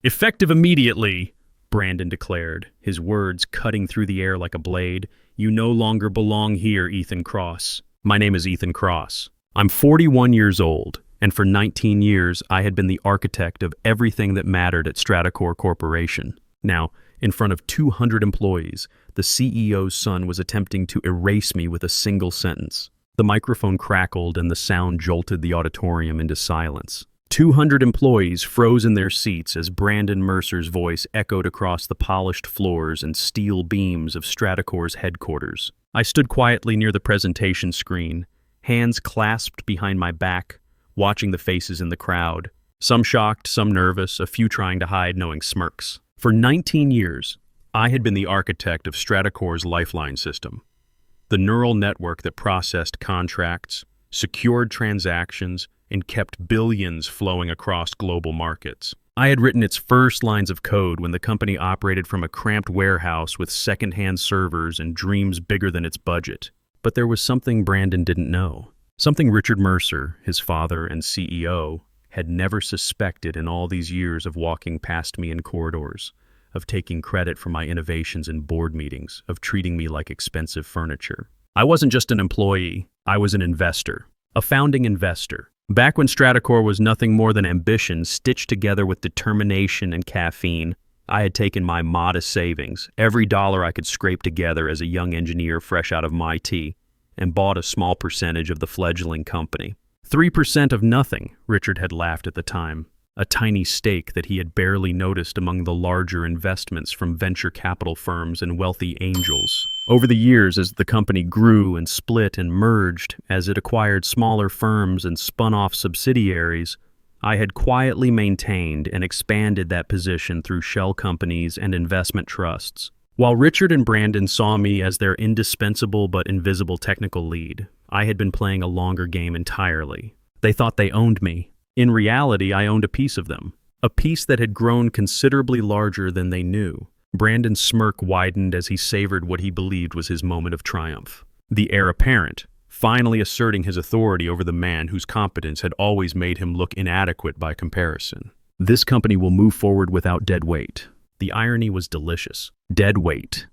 Effective immediately, Brandon declared, his words cutting through the air like a blade. You no longer belong here, Ethan Cross. My name is Ethan Cross. I'm 41 years old, and for 19 years I had been the architect of everything that mattered at Stratacore Corporation. Now, in front of 200 employees, the CEO's son was attempting to erase me with a single sentence. The microphone crackled and the sound jolted the auditorium into silence. 200 employees froze in their seats as Brandon Mercer's voice echoed across the polished floors and steel beams of Stratacore's headquarters. I stood quietly near the presentation screen, hands clasped behind my back, watching the faces in the crowd. Some shocked, some nervous, a few trying to hide knowing smirks. For 19 years, I had been the architect of Stratacore's lifeline system, the neural network that processed contracts, secured transactions, and kept billions flowing across global markets. I had written its first lines of code when the company operated from a cramped warehouse with second-hand servers and dreams bigger than its budget. But there was something Brandon didn't know. Something Richard Mercer, his father and CEO, had never suspected in all these years of walking past me in corridors, of taking credit for my innovations in board meetings, of treating me like expensive furniture. I wasn't just an employee, I was an investor, a founding investor. Back when Stratacore was nothing more than ambition stitched together with determination and caffeine, I had taken my modest savings, every dollar I could scrape together as a young engineer fresh out of MIT, and bought a small percentage of the fledgling company. 3% of nothing, Richard had laughed at the time, a tiny stake that he had barely noticed among the larger investments from venture capital firms and wealthy angels. Over the years, as the company grew and split and merged, as it acquired smaller firms and spun off subsidiaries, I had quietly maintained and expanded that position through shell companies and investment trusts. While Richard and Brandon saw me as their indispensable but invisible technical lead, I had been playing a longer game entirely. They thought they owned me. In reality, I owned a piece of them, a piece that had grown considerably larger than they knew. Brandon's smirk widened as he savored what he believed was his moment of triumph. The heir apparent, finally asserting his authority over the man whose competence had always made him look inadequate by comparison. This company will move forward without dead weight. The irony was delicious. Dead weight.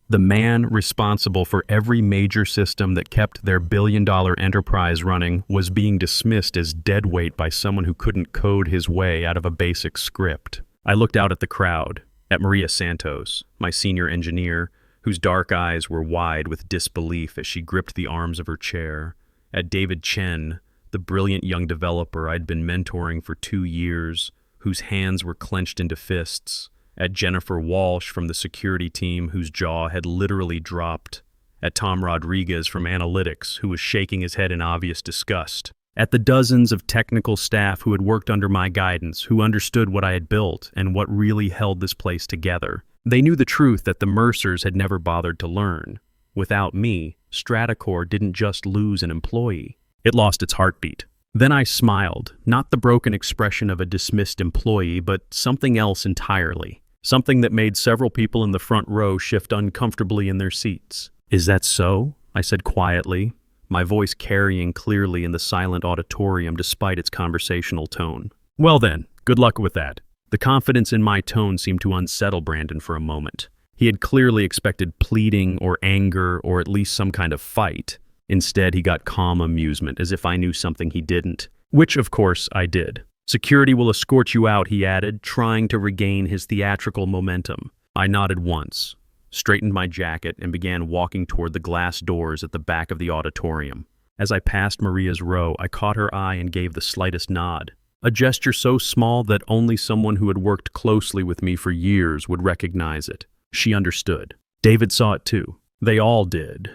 The man responsible for every major system that kept their billion-dollar enterprise running was being dismissed as dead weight by someone who couldn't code his way out of a basic script. I looked out at the crowd, at Maria Santos, my senior engineer, whose dark eyes were wide with disbelief as she gripped the arms of her chair, at David Chen, the brilliant young developer I'd been mentoring for 2 years, whose hands were clenched into fists, at Jennifer Walsh from the security team whose jaw had literally dropped, at Tom Rodriguez from analytics who was shaking his head in obvious disgust, at the dozens of technical staff who had worked under my guidance, who understood what I had built and what really held this place together. They knew the truth that the Mercers had never bothered to learn. Without me, Stratacore didn't just lose an employee. It lost its heartbeat. Then I smiled, not the broken expression of a dismissed employee, but something else entirely. Something that made several people in the front row shift uncomfortably in their seats. "Is that so?" I said quietly, my voice carrying clearly in the silent auditorium despite its conversational tone. "Well then, good luck with that." The confidence in my tone seemed to unsettle Brandon for a moment. He had clearly expected pleading or anger or at least some kind of fight. Instead, he got calm amusement, as if I knew something he didn't. Which, of course, I did. "Security will escort you out," he added, trying to regain his theatrical momentum. I nodded once, straightened my jacket, and began walking toward the glass doors at the back of the auditorium. As I passed Maria's row, I caught her eye and gave the slightest nod. A gesture so small that only someone who had worked closely with me for years would recognize it. She understood. David saw it too. They all did.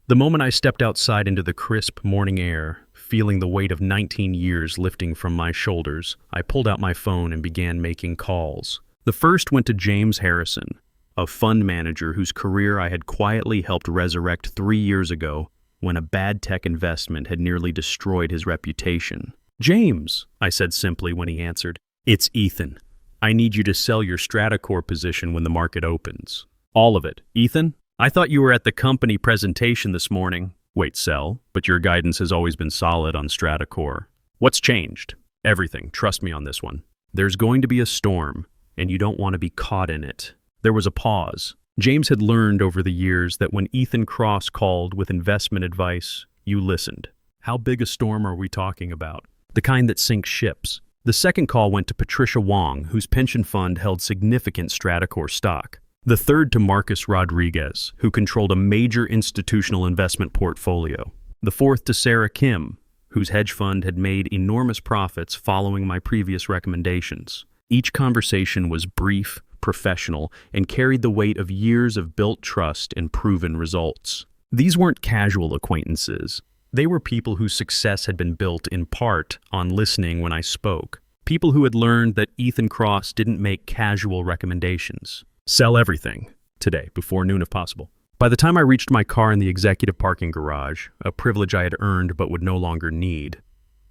The moment I stepped outside into the crisp morning air, feeling the weight of 19 years lifting from my shoulders, I pulled out my phone and began making calls. The first went to James Harrison, a fund manager whose career I had quietly helped resurrect 3 years ago when a bad tech investment had nearly destroyed his reputation. "James," I said simply when he answered. "It's Ethan. I need you to sell your Stratacore position when the market opens." "All of it." "Ethan? I thought you were at the company presentation this morning." "Wait, sell? But your guidance has always been solid on Stratacore." "What's changed?" "Everything. Trust me on this one." There's going to be a storm, and you don't want to be caught in it. There was a pause. James had learned over the years that when Ethan Cross called with investment advice, you listened. How big a storm are we talking about? The kind that sinks ships. The second call went to Patricia Wong, whose pension fund held significant Stratacor stock. The third to Marcus Rodriguez, who controlled a major institutional investment portfolio. The fourth to Sarah Kim, whose hedge fund had made enormous profits following my previous recommendations. Each conversation was brief, professional, and carried the weight of years of built trust and proven results. These weren't casual acquaintances. They were people whose success had been built in part on listening when I spoke. People who had learned that Ethan Cross didn't make casual recommendations. Sell everything today, before noon if possible. By the time I reached my car in the executive parking garage, a privilege I had earned but would no longer need,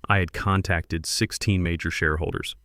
I had contacted 16 major shareholders.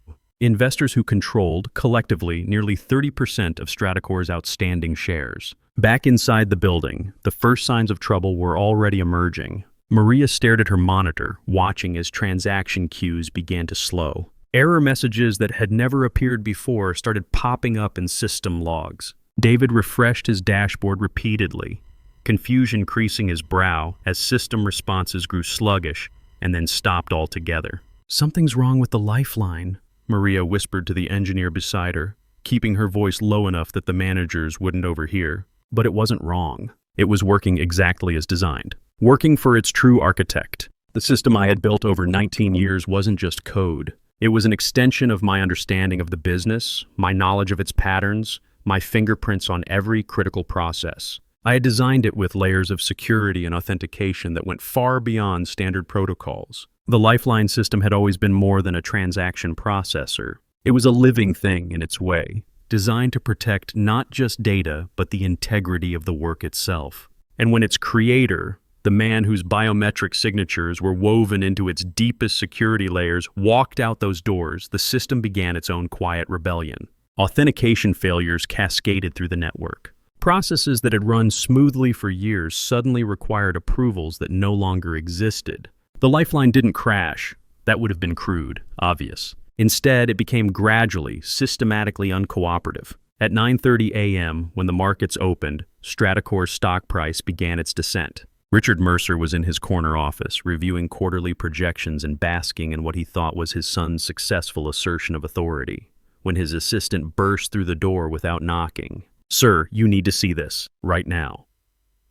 Investors who controlled, collectively, nearly 30% of Stratacor's outstanding shares. Back inside the building, the first signs of trouble were already emerging. Maria stared at her monitor, watching as transaction queues began to slow. Error messages that had never appeared before started popping up in system logs. David refreshed his dashboard repeatedly, confusion creasing his brow as system responses grew sluggish and then stopped altogether. "Something's wrong with the lifeline," Maria whispered to the engineer beside her, keeping her voice low enough that the managers wouldn't overhear. But it wasn't wrong. It was working exactly as designed. Working for its true architect. The system I had built over 19 years wasn't just code. It was an extension of my understanding of the business, my knowledge of its patterns, my fingerprints on every critical process. I had designed it with layers of security and authentication that went far beyond standard protocols. The Lifeline system had always been more than a transaction processor. It was a living thing in its way, designed to protect not just data, but the integrity of the work itself. And when its creator, the man whose biometric signatures were woven into its deepest security layers, walked out those doors, the system began its own quiet rebellion. Authentication failures cascaded through the network. Processes that had run smoothly for years suddenly required approvals that no longer existed. The Lifeline didn't crash. That would have been crude, obvious. Instead, it became gradually, systematically uncooperative. At 9:30 a.m., when the markets opened, Stratacor's stock price began its descent. Richard Mercer was in his corner office, reviewing quarterly projections and basking in what he thought was his son's successful assertion of authority, when his assistant burst through the door without knocking. "Sir, you need to see this, right now."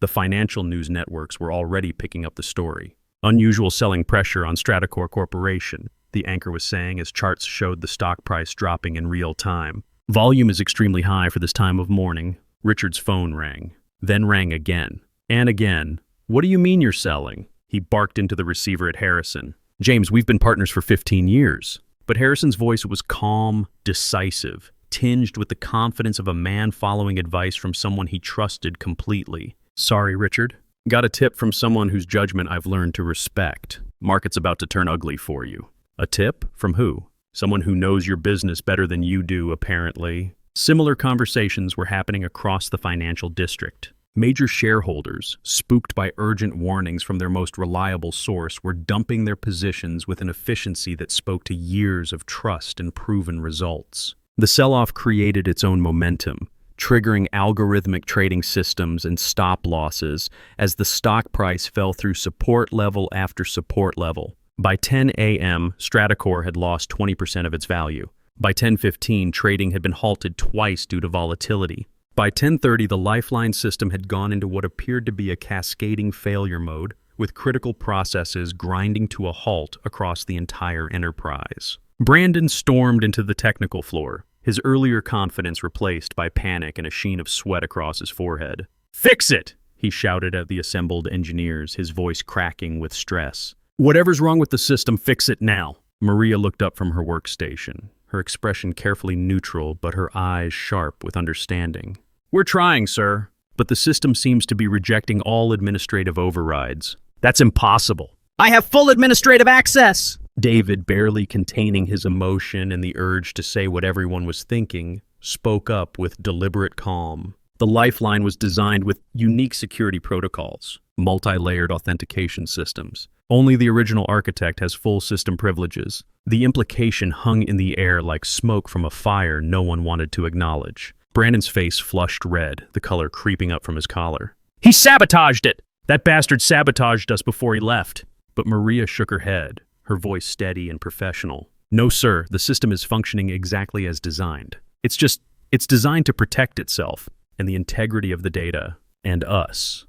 The financial news networks were already picking up the story. "Unusual selling pressure on Stratacor Corporation," the anchor was saying as charts showed the stock price dropping in real time. "Volume is extremely high for this time of morning." Richard's phone rang, then rang again, and again. "What do you mean you're selling?" He barked into the receiver at Harrison. "James, we've been partners for 15 years. But Harrison's voice was calm, decisive, tinged with the confidence of a man following advice from someone he trusted completely. "Sorry, Richard. Got a tip from someone whose judgment I've learned to respect. Market's about to turn ugly for you." "A tip? From who?" "Someone who knows your business better than you do, apparently." Similar conversations were happening across the financial district. Major shareholders, spooked by urgent warnings from their most reliable source, were dumping their positions with an efficiency that spoke to years of trust and proven results. The sell-off created its own momentum, triggering algorithmic trading systems and stop losses as the stock price fell through support level after support level. By 10 a.m., Stratacor had lost 20% of its value. By 10:15, trading had been halted twice due to volatility. By 10:30, the Lifeline system had gone into what appeared to be a cascading failure mode, with critical processes grinding to a halt across the entire enterprise. Brandon stormed into the technical floor, his earlier confidence replaced by panic and a sheen of sweat across his forehead. "Fix it!" he shouted at the assembled engineers, his voice cracking with stress. "Whatever's wrong with the system, fix it now." Maria looked up from her workstation, her expression carefully neutral but her eyes sharp with understanding. "We're trying, sir, but the system seems to be rejecting all administrative overrides." "That's impossible." "I have full administrative access!" David, barely containing his emotion and the urge to say what everyone was thinking, spoke up with deliberate calm. The Lifeline was designed with unique security protocols, multi-layered authentication systems, Only the original architect has full system privileges. The implication hung in the air like smoke from a fire no one wanted to acknowledge. Brandon's face flushed red, the color creeping up from his collar. He sabotaged it! That bastard sabotaged us before he left. But Maria shook her head, her voice steady and professional. No, sir, the system is functioning exactly as designed. It's designed to protect itself and the integrity of the data and us.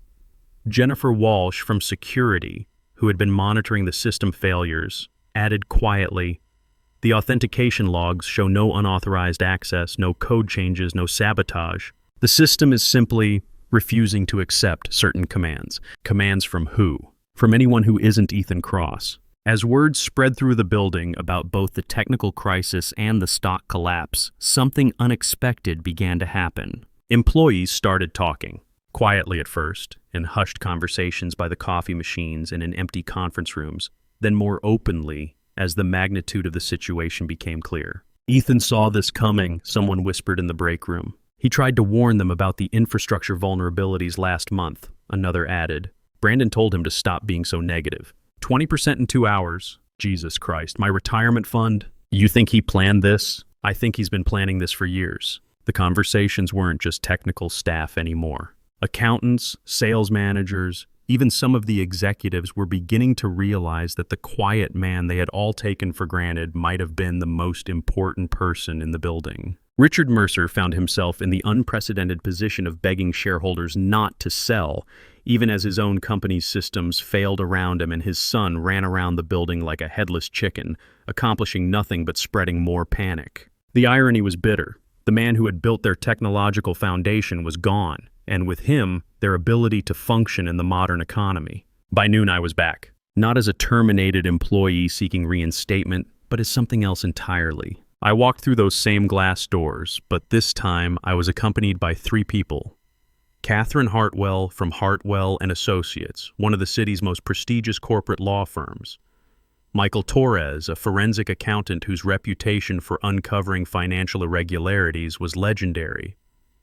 Jennifer Walsh from security, who had been monitoring the system failures, added quietly, "The authentication logs show no unauthorized access, no code changes, no sabotage. The system is simply refusing to accept certain commands." Commands from who? From anyone who isn't Ethan Cross. As word spread through the building about both the technical crisis and the stock collapse, something unexpected began to happen. Employees started talking, quietly at first, in hushed conversations by the coffee machines and in empty conference rooms, then more openly as the magnitude of the situation became clear. Ethan saw this coming, someone whispered in the break room. He tried to warn them about the infrastructure vulnerabilities last month, another added. Brandon told him to stop being so negative. 20% in 2 hours. Jesus Christ, my retirement fund? You think he planned this? I think he's been planning this for years. The conversations weren't just technical staff anymore. Accountants, sales managers, even some of the executives were beginning to realize that the quiet man they had all taken for granted might have been the most important person in the building. Richard Mercer found himself in the unprecedented position of begging shareholders not to sell, even as his own company's systems failed around him and his son ran around the building like a headless chicken, accomplishing nothing but spreading more panic. The irony was bitter. The man who had built their technological foundation was gone, and with him, their ability to function in the modern economy. By noon, I was back. Not as a terminated employee seeking reinstatement, but as something else entirely. I walked through those same glass doors, but this time I was accompanied by 3 people. Catherine Hartwell from Hartwell and Associates, one of the city's most prestigious corporate law firms. Michael Torres, a forensic accountant whose reputation for uncovering financial irregularities was legendary.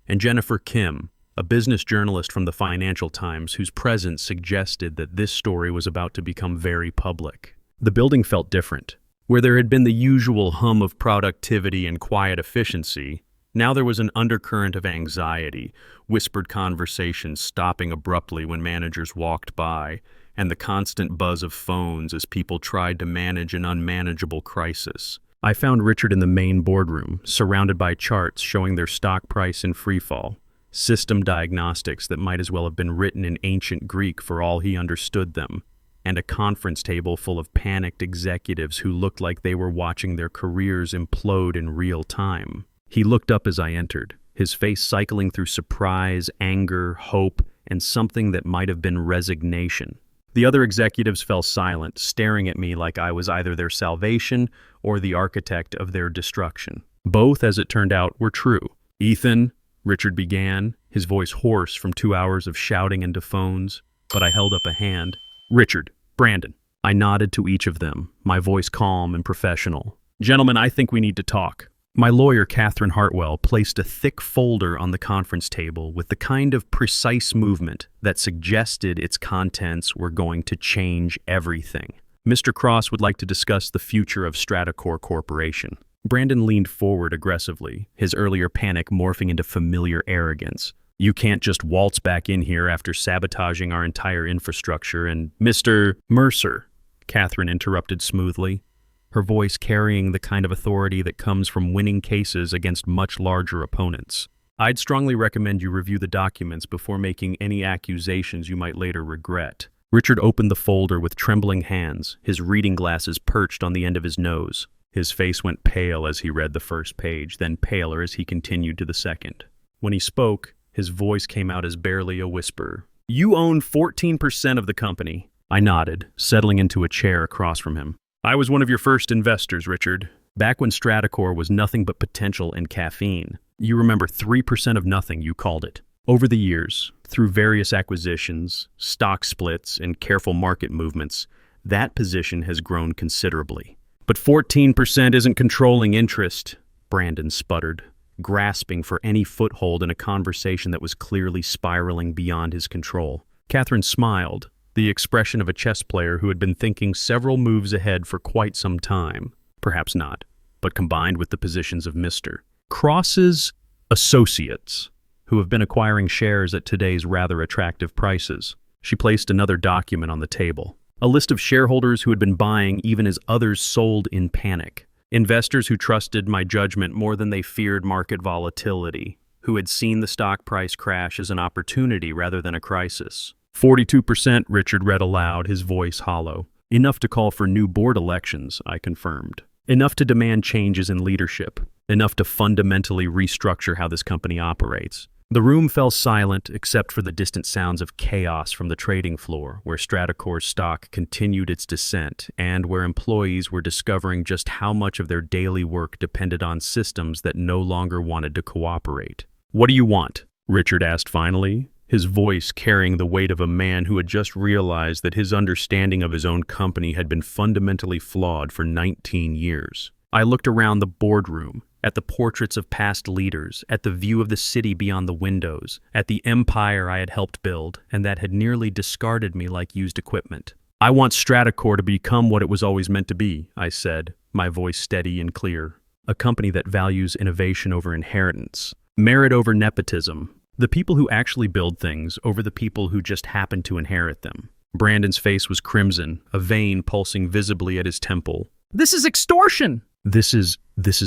And Jennifer Kim, a business journalist from the Financial Times whose presence suggested that this story was about to become very public. The building felt different. Where there had been the usual hum of productivity and quiet efficiency, now there was an undercurrent of anxiety, whispered conversations stopping abruptly when managers walked by, and the constant buzz of phones as people tried to manage an unmanageable crisis. I found Richard in the main boardroom, surrounded by charts showing their stock price in freefall, system diagnostics that might as well have been written in ancient Greek for all he understood them, and a conference table full of panicked executives who looked like they were watching their careers implode in real time. He looked up as I entered, his face cycling through surprise, anger, hope, and something that might have been resignation. The other executives fell silent, staring at me like I was either their salvation or the architect of their destruction. Both, as it turned out, were true. "Ethan," Richard began, his voice hoarse from 2 hours of shouting into phones, but I held up a hand. "Richard, Brandon." I nodded to each of them, my voice calm and professional. "Gentlemen, I think we need to talk." My lawyer, Catherine Hartwell, placed a thick folder on the conference table with the kind of precise movement that suggested its contents were going to change everything. "Mr. Cross would like to discuss the future of Stratacore Corporation." Brandon leaned forward aggressively, his earlier panic morphing into familiar arrogance. "You can't just waltz back in here after sabotaging our entire infrastructure and—" "Mr. Mercer," Catherine interrupted smoothly, her voice carrying the kind of authority that comes from winning cases against much larger opponents. "I'd strongly recommend you review the documents before making any accusations you might later regret." Richard opened the folder with trembling hands, his reading glasses perched on the end of his nose. His face went pale as he read the first page, then paler as he continued to the second. When he spoke, his voice came out as barely a whisper. "You own 14% of the company." I nodded, settling into a chair across from him. "I was one of your first investors, Richard. Back when Stratacore was nothing but potential and caffeine. You remember 3% of nothing, you called it. Over the years, through various acquisitions, stock splits, and careful market movements, that position has grown considerably. But 14% isn't controlling interest," Brandon sputtered, grasping for any foothold in a conversation that was clearly spiraling beyond his control. Catherine smiled, the expression of a chess player who had been thinking several moves ahead for quite some time. Perhaps not, but combined with the positions of Mr. Cross's associates, who have been acquiring shares at today's rather attractive prices. She placed another document on the table. A list of shareholders who had been buying even as others sold in panic. Investors who trusted my judgment more than they feared market volatility, who had seen the stock price crash as an opportunity rather than a crisis. 42%, Richard read aloud, his voice hollow. Enough to call for new board elections, I confirmed. Enough to demand changes in leadership. Enough to fundamentally restructure how this company operates. The room fell silent except for the distant sounds of chaos from the trading floor, where Stratacor's stock continued its descent and where employees were discovering just how much of their daily work depended on systems that no longer wanted to cooperate. "What do you want?" Richard asked finally, his voice carrying the weight of a man who had just realized that his understanding of his own company had been fundamentally flawed for 19 years. I looked around the boardroom, at the portraits of past leaders, at the view of the city beyond the windows, at the empire I had helped build, and that had nearly discarded me like used equipment. "I want Stratacor to become what it was always meant to be," I said, my voice steady and clear. "A company that values innovation over inheritance, merit over nepotism, the people who actually build things over the people who just happen to inherit them." Brandon's face was crimson, a vein pulsing visibly at his temple. "This is extortion!" This is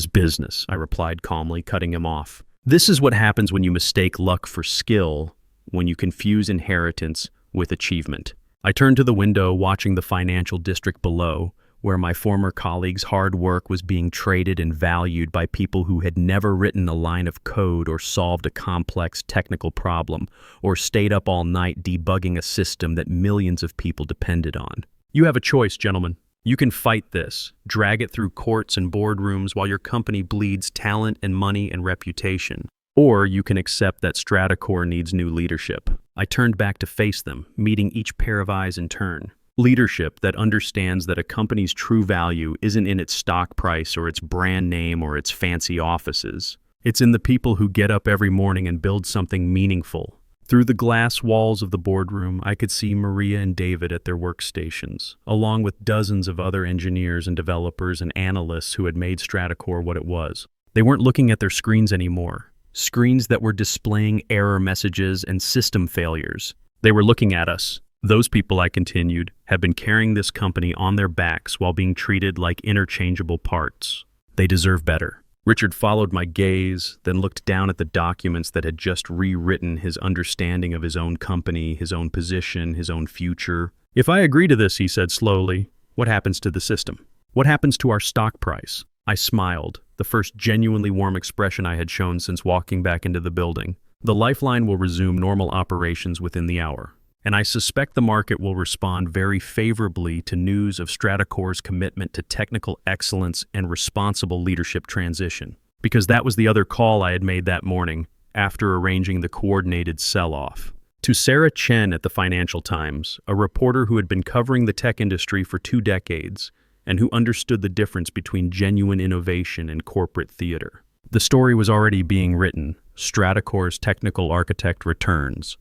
business," I replied calmly, cutting him off. "This is what happens when you mistake luck for skill, when you confuse inheritance with achievement." I turned to the window, watching the financial district below, where my former colleagues' hard work was being traded and valued by people who had never written a line of code or solved a complex technical problem or stayed up all night debugging a system that millions of people depended on. "You have a choice, gentlemen. You can fight this, drag it through courts and boardrooms while your company bleeds talent and money and reputation. Or you can accept that Stratacor needs new leadership." I turned back to face them, meeting each pair of eyes in turn. Leadership that understands that a company's true value isn't in its stock price or its brand name or its fancy offices. It's in the people who get up every morning and build something meaningful. Through the glass walls of the boardroom, I could see Maria and David at their workstations, along with dozens of other engineers and developers and analysts who had made Stratacor what it was. They weren't looking at their screens anymore, screens that were displaying error messages and system failures. They were looking at us. Those people, I continued, have been carrying this company on their backs while being treated like interchangeable parts. They deserve better. Richard followed my gaze, then looked down at the documents that had just rewritten his understanding of his own company, his own position, his own future. "If I agree to this," he said slowly, "what happens to the system? What happens to our stock price?" I smiled, the first genuinely warm expression I had shown since walking back into the building. "The Lifeline will resume normal operations within the hour, and I suspect the market will respond very favorably to news of Stratacor's commitment to technical excellence and responsible leadership transition. Because that was the other call I had made that morning, after arranging the coordinated sell-off. To Sarah Chen at the Financial Times, a reporter who had been covering the tech industry for 2 decades, and who understood the difference between genuine innovation and corporate theater. The story was already being written. Stratacor's technical architect returns.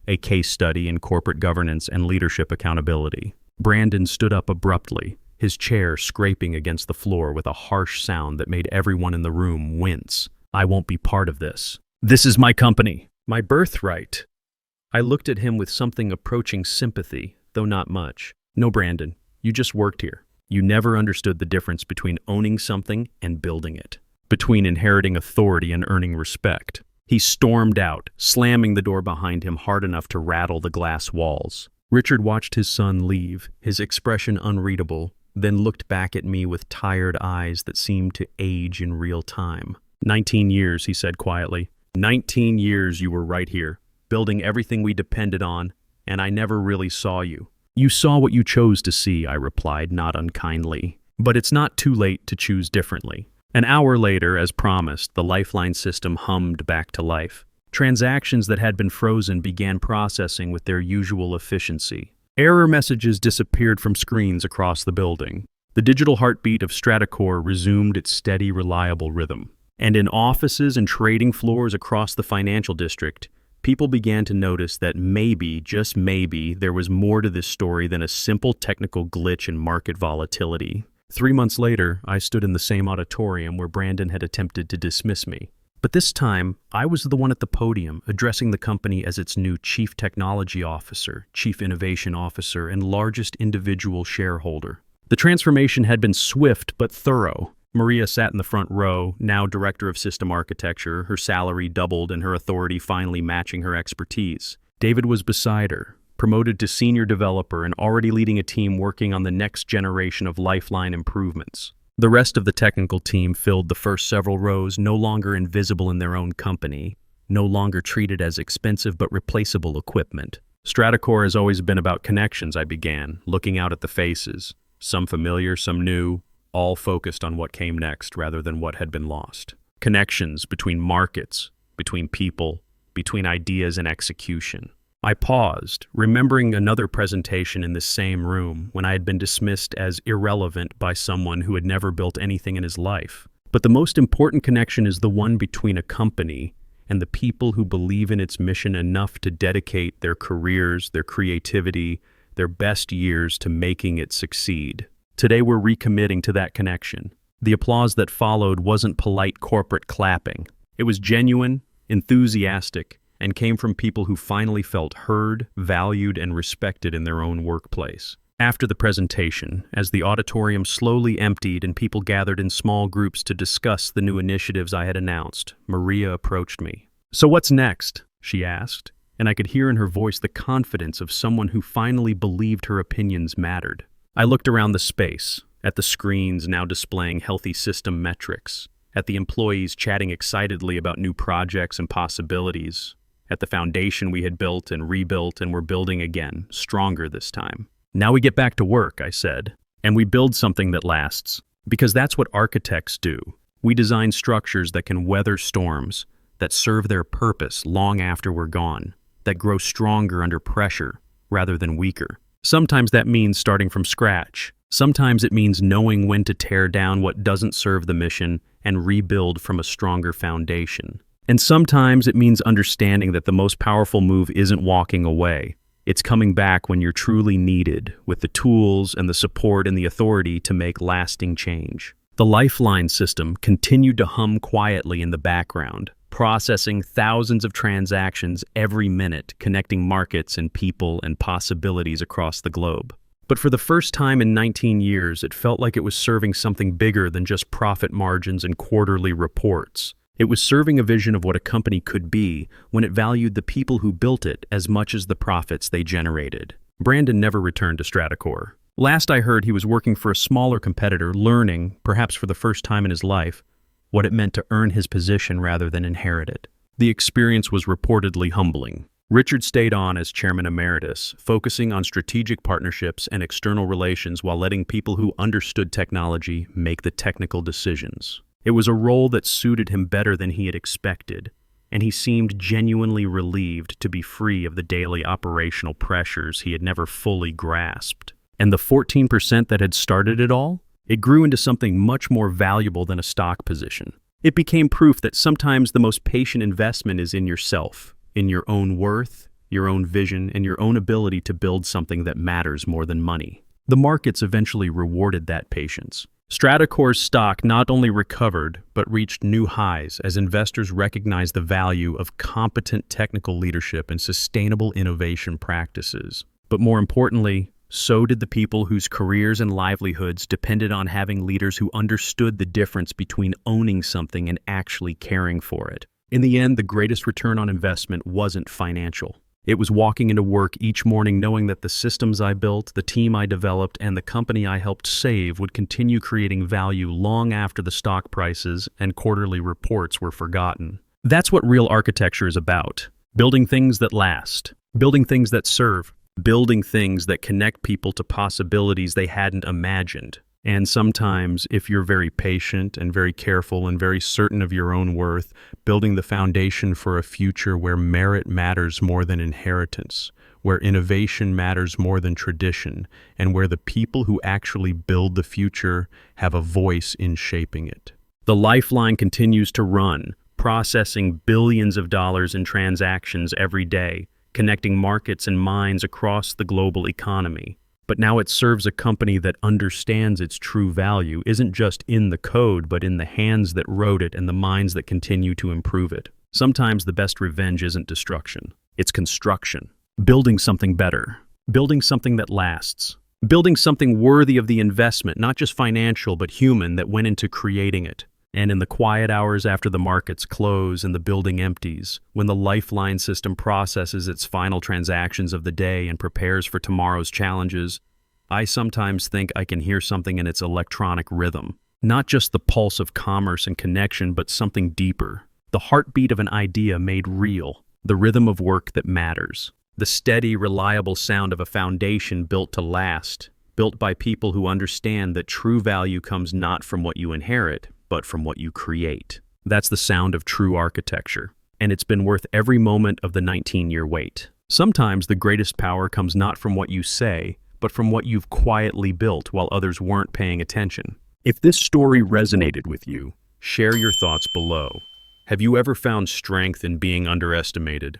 A case study in corporate governance and leadership accountability. Brandon stood up abruptly, his chair scraping against the floor with a harsh sound that made everyone in the room wince. "I won't be part of this. This is my company, my birthright." I looked at him with something approaching sympathy, though not much. "No, Brandon, you just worked here. You never understood the difference between owning something and building it, between inheriting authority and earning respect." He stormed out, slamming the door behind him hard enough to rattle the glass walls. Richard watched his son leave, his expression unreadable, then looked back at me with tired eyes that seemed to age in real time. 19 years, he said quietly. 19 years you were right here, building everything we depended on, and I never really saw you. You saw what you chose to see, I replied, not unkindly. But it's not too late to choose differently. An hour later, as promised, the Lifeline system hummed back to life. Transactions that had been frozen began processing with their usual efficiency. Error messages disappeared from screens across the building. The digital heartbeat of Stratacor resumed its steady, reliable rhythm. And in offices and trading floors across the financial district, People began to notice that maybe, just maybe, there was more to this story than a simple technical glitch in market volatility. 3 months later, I stood in the same auditorium where Brandon had attempted to dismiss me. But this time, I was the one at the podium, addressing the company as its new Chief Technology Officer, Chief Innovation Officer, and largest individual shareholder. The transformation had been swift but thorough. Maria sat in the front row, now Director of System Architecture, her salary doubled and her authority finally matching her expertise. David was beside her, promoted to Senior Developer and already leading a team working on the next generation of Lifeline improvements. The rest of the technical team filled the first several rows, no longer invisible in their own company, no longer treated as expensive but replaceable equipment. Stratacore has always been about connections, I began, looking out at the faces, some familiar, some new, all focused on what came next rather than what had been lost. Connections between markets, between people, between ideas and execution. I paused, remembering another presentation in the same room when I had been dismissed as irrelevant by someone who had never built anything in his life. But the most important connection is the one between a company and the people who believe in its mission enough to dedicate their careers, their creativity, their best years to making it succeed. Today we're recommitting to that connection. The applause that followed wasn't polite corporate clapping. It was genuine, enthusiastic, and came from people who finally felt heard, valued, and respected in their own workplace. After the presentation, as the auditorium slowly emptied and people gathered in small groups to discuss the new initiatives I had announced, Maria approached me. "So what's next?" she asked, and I could hear in her voice the confidence of someone who finally believed her opinions mattered. I looked around the space, at the screens now displaying healthy system metrics, at the employees chatting excitedly about new projects and possibilities, at the foundation we had built and rebuilt and were building again, stronger this time. "Now we get back to work," I said, "and we build something that lasts. Because that's what architects do. We design structures that can weather storms, that serve their purpose long after we're gone, that grow stronger under pressure rather than weaker. Sometimes that means starting from scratch. Sometimes it means knowing when to tear down what doesn't serve the mission and rebuild from a stronger foundation. And sometimes it means understanding that the most powerful move isn't walking away. It's coming back when you're truly needed, with the tools and the support and the authority to make lasting change." The Lifeline system continued to hum quietly in the background, processing thousands of transactions every minute, connecting markets and people and possibilities across the globe. But for the first time in 19 years, it felt like it was serving something bigger than just profit margins and quarterly reports. It was serving a vision of what a company could be when it valued the people who built it as much as the profits they generated. Brandon never returned to Stratacore. Last I heard, he was working for a smaller competitor, learning, perhaps for the first time in his life, what it meant to earn his position rather than inherit it. The experience was reportedly humbling. Richard stayed on as chairman emeritus, focusing on strategic partnerships and external relations while letting people who understood technology make the technical decisions. It was a role that suited him better than he had expected, and he seemed genuinely relieved to be free of the daily operational pressures he had never fully grasped. And the 14% that had started it all? It grew into something much more valuable than a stock position. It became proof that sometimes the most patient investment is in yourself, in your own worth, your own vision, and your own ability to build something that matters more than money. The markets eventually rewarded that patience. Stratacore's stock not only recovered, but reached new highs as investors recognized the value of competent technical leadership and sustainable innovation practices. But more importantly, so did the people whose careers and livelihoods depended on having leaders who understood the difference between owning something and actually caring for it. In the end, the greatest return on investment wasn't financial. It was walking into work each morning knowing that the systems I built, the team I developed, and the company I helped save would continue creating value long after the stock prices and quarterly reports were forgotten. That's what real architecture is about. Building things that last, building things that serve, building things that connect people to possibilities they hadn't imagined. And sometimes, if you're very patient and very careful and very certain of your own worth, building the foundation for a future where merit matters more than inheritance, where innovation matters more than tradition, and where the people who actually build the future have a voice in shaping it. The Lifeline continues to run, processing billions of dollars in transactions every day, connecting markets and minds across the global economy. But now it serves a company that understands its true value isn't just in the code, but in the hands that wrote it and the minds that continue to improve it. Sometimes the best revenge isn't destruction, it's construction. Building something better, building something that lasts, building something worthy of the investment, not just financial, but human, that went into creating it. And in the quiet hours after the markets close and the building empties, when the lifeline system processes its final transactions of the day and prepares for tomorrow's challenges, I sometimes think I can hear something in its electronic rhythm. Not just the pulse of commerce and connection, but something deeper. The heartbeat of an idea made real. The rhythm of work that matters. The steady, reliable sound of a foundation built to last. Built by people who understand that true value comes not from what you inherit, but from what you create. That's the sound of true architecture. And it's been worth every moment of the 19-year wait. Sometimes the greatest power comes not from what you say, but from what you've quietly built while others weren't paying attention. If this story resonated with you, share your thoughts below. Have you ever found strength in being underestimated?